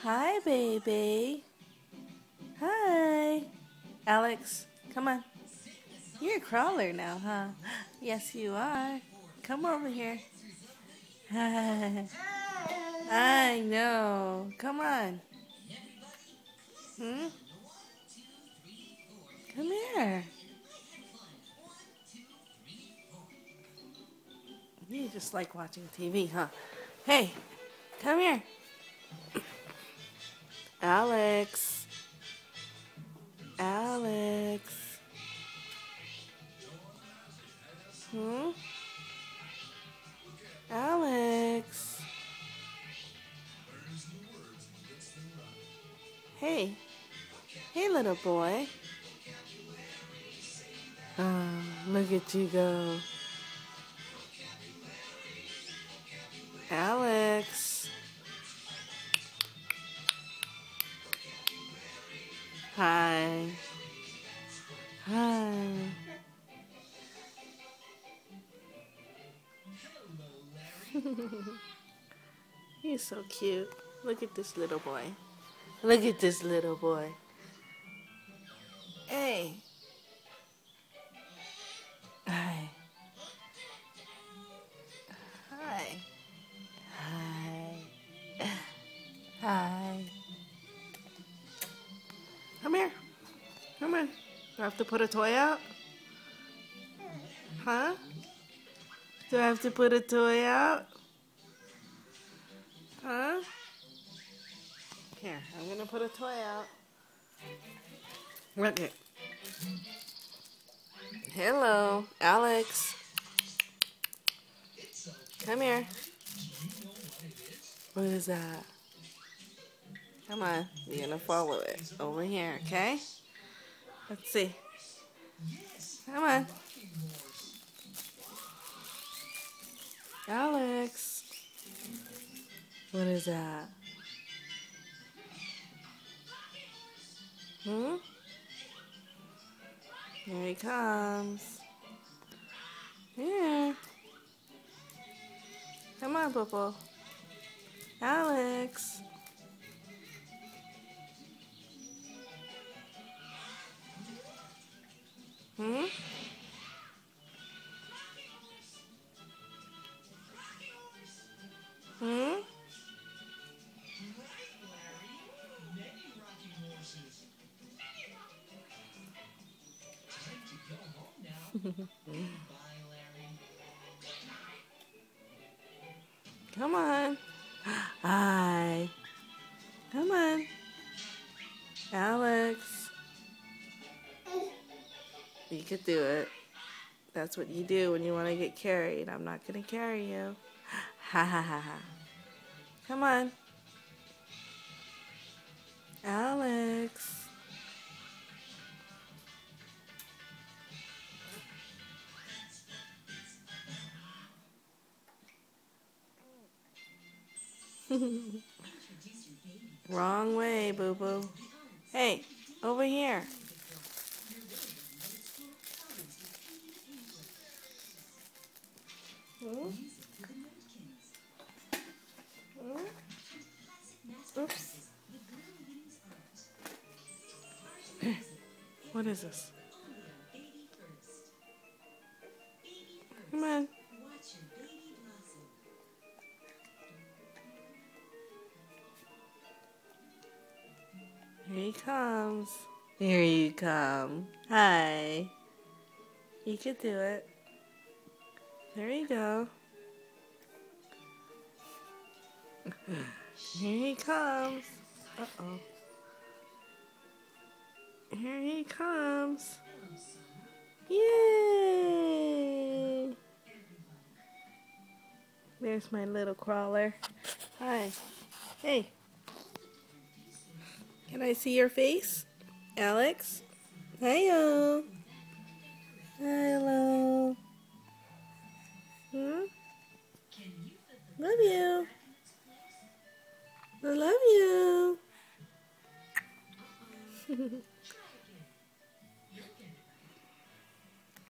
Hi, baby. Hi. Alex, come on. You're a crawler now, huh? Yes, you are. Come over here. I know. Come on. Hmm? Come here. You just like watching TV, huh? Hey, come here. Alex. Alex. Hmm? Alex. Hey. Hey, little boy. Oh, look at you go. Alex. Hi. Hi. He's so cute. Look at this little boy. Look at this little boy. Hey. Hi. Hi. Hi. Hi. Come here. Come on. Do I have to put a toy out? Huh? Do I have to put a toy out? Huh? Here, I'm gonna put a toy out. Look it. Hello, Alex. Come here. What is that? Come on, you're gonna follow it over here, okay? Let's see. Come on. Alex. What is that? Hmm? Here he comes. Here. Come on, Popo. Alex. Hmm? Hmm? Come on. Hi. Come on. Alex. You could do it. That's what you do when you want to get carried. I'm not going to carry you. Ha ha ha ha. Come on. Alex. Wrong way, boo-boo. Hey, over here. Hmm? Hmm? Oops. What is this? Come on. Here he comes. Here you come. Hi. You could do it. There you go. Here he comes. Uh-oh. Here he comes. Yay! There's my little crawler. Hi. Hey. Can I see your face? Alex? Hi-yo. Hello. Hmm? Love you. I love you.